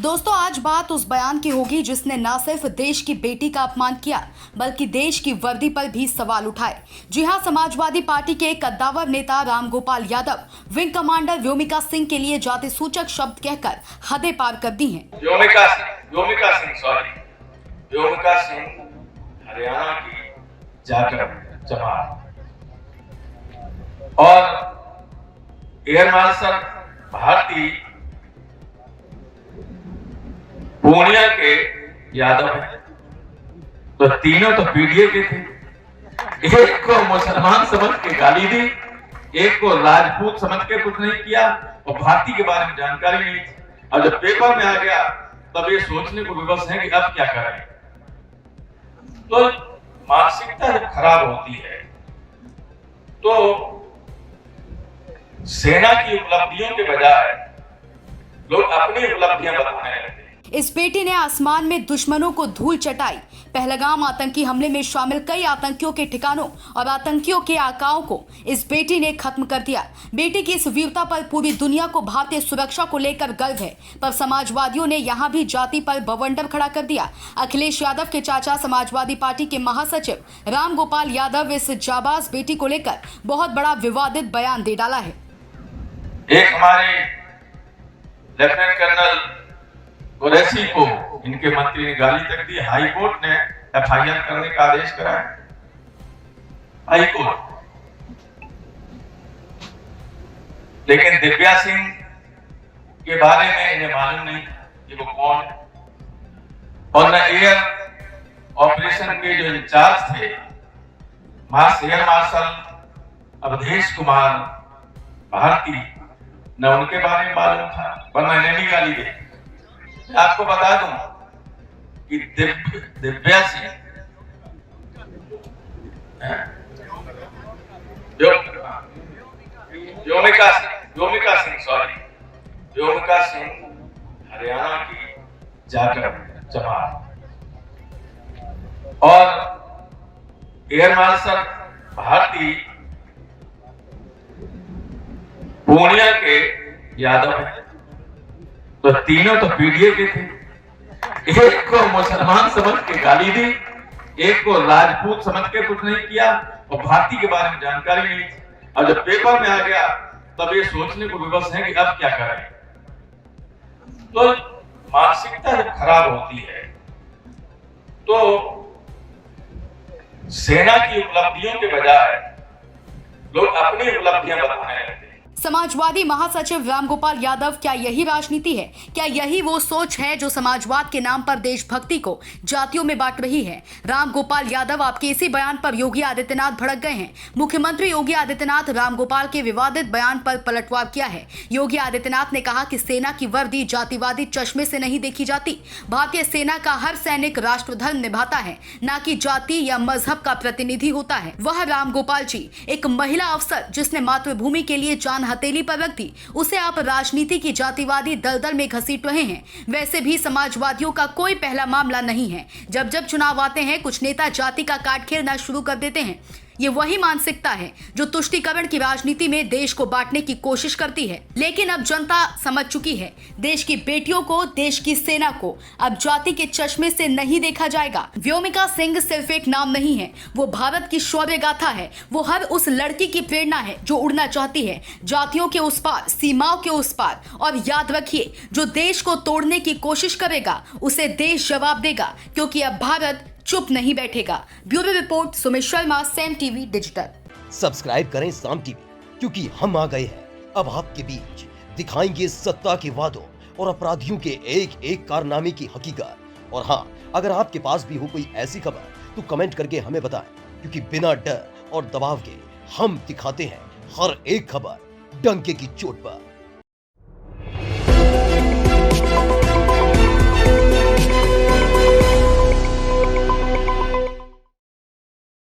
दोस्तों, आज बात उस बयान की होगी जिसने न सिर्फ देश की बेटी का अपमान किया बल्कि देश की वर्दी पर भी सवाल उठाए। जी हां, समाजवादी पार्टी के कद्दावर नेता रामगोपाल यादव विंग कमांडर व्योमिका सिंह के लिए जाति सूचक शब्द कहकर हदें पार कर दी हैं। व्योमिका सिंह हरियाणा की जाकर जमात और एयर मार्शल भारती पूर्णिया के यादव हैं। तो तीनों तो पीडीए के थे। एक को मुसलमान समझ के गाली दी, एक को राजपूत समझ के कुछ नहीं किया और भारती के बारे में जानकारी नहीं थी। और जब पेपर में आ गया तब ये सोचने को विवश है कि अब क्या करें। तो मानसिकता जब खराब होती है तो सेना की उपलब्धियों के बजाय लोग अपनी उपलब्धियां बताने लगते हैं। इस बेटी ने आसमान में दुश्मनों को धूल चटाई। पहलगाम आतंकी हमले में शामिल कई आतंकियों के ठिकानों और आतंकियों के आकाओं को इस बेटी ने खत्म कर दिया। बेटी की इस वीरता पर पूरी दुनिया को भारतीय सुरक्षा को लेकर गर्व है, पर समाजवादियों ने यहाँ भी जाति पर बवंडर खड़ा कर दिया। अखिलेश यादव के चाचा समाजवादी पार्टी के महासचिव रामगोपाल यादव इस जाबाज बेटी को लेकर बहुत बड़ा विवादित बयान दे डाला है। एक हमारे लेफ्टिनेंट कर्नल कुरैशी को इनके मंत्री ने गाली तक दी। हाई कोर्ट ने एफआईआर करने का आदेश कराया। हाई कोर्ट, लेकिन दिव्या सिंह के बारे में इन्हें मालूम नहीं कि वो कौन है। और न एयर ऑपरेशन के जो इंचार्ज थे एयर मार्शल अवधेश कुमार भारती, न उनके बारे में मालूम था, वरना इन्हें भी गाली दी। आपको बता दूं कि दिव्या सिंह व्योमिका सिंह हरियाणा की जाकर जमात और एयर मार्शल भारती पूर्णिया के यादव हैं। तो तीनों तो पीडीए के थे। एक को मुसलमान समझ के गाली दी, एक को राजपूत समझ के कुछ नहीं किया और भारती के बारे में जानकारी नहीं थी। और जब पेपर में आ गया तब ये सोचने को विवश है कि अब क्या करें। तो मानसिकता जब खराब होती है तो सेना की उपलब्धियों के बजाय लोग अपनी उपलब्धियां बताने लगते हैं। समाजवादी महासचिव रामगोपाल यादव, क्या यही राजनीति है? क्या यही वो सोच है जो समाजवाद के नाम पर देशभक्ति को जातियों में बांट रही है? रामगोपाल यादव, आपके इसी बयान पर योगी आदित्यनाथ भड़क गए हैं। मुख्यमंत्री योगी आदित्यनाथ रामगोपाल के विवादित बयान पर पलटवार किया है। योगी आदित्यनाथ ने कहा कि सेना की वर्दी जातिवादी चश्मे से नहीं देखी जाती। भारतीय सेना का हर सैनिक राष्ट्रधर्म निभाता है, न कि जाति या मजहब का प्रतिनिधि होता है। वह रामगोपाल जी एक महिला अफसर जिसने मातृभूमि के लिए जान हथेली पर रख दी, उसे आप राजनीति की जातिवादी दलदल में घसीट रहे हैं। वैसे भी समाजवादियों का कोई पहला मामला नहीं है। जब जब चुनाव आते हैं कुछ नेता जाति का कार्ड खेलना शुरू कर देते हैं। ये वही मानसिकता है जो तुष्टीकरण की राजनीति में देश को बांटने की कोशिश करती है। लेकिन अब जनता समझ चुकी है, देश की बेटियों को, देश की सेना को अब जाति के चश्मे से नहीं देखा जाएगा। व्योमिका सिंह सिर्फ एक नाम नहीं है, वो भारत की शौर्य गाथा है। वो हर उस लड़की की प्रेरणा है जो उड़ना चाहती है जातियों के उस पार, सीमाओं के उस पार। और याद रखिए, जो देश को तोड़ने की कोशिश करेगा उसे देश जवाब देगा, क्योंकि अब भारत चुप नहीं बैठेगा। Bureau report, Sumit Sharma, Sam TV digital. Subscribe करें साम टीवी, क्योंकि हम आ गए हैं अब आपके बीच। दिखाएंगे सत्ता के वादों और अपराधियों के एक एक कारनामे की हकीकत। और हाँ, अगर आपके पास भी हो कोई ऐसी खबर तो कमेंट करके हमें बताएं, क्योंकि बिना डर और दबाव के हम दिखाते हैं हर एक खबर डंके की चोट पर।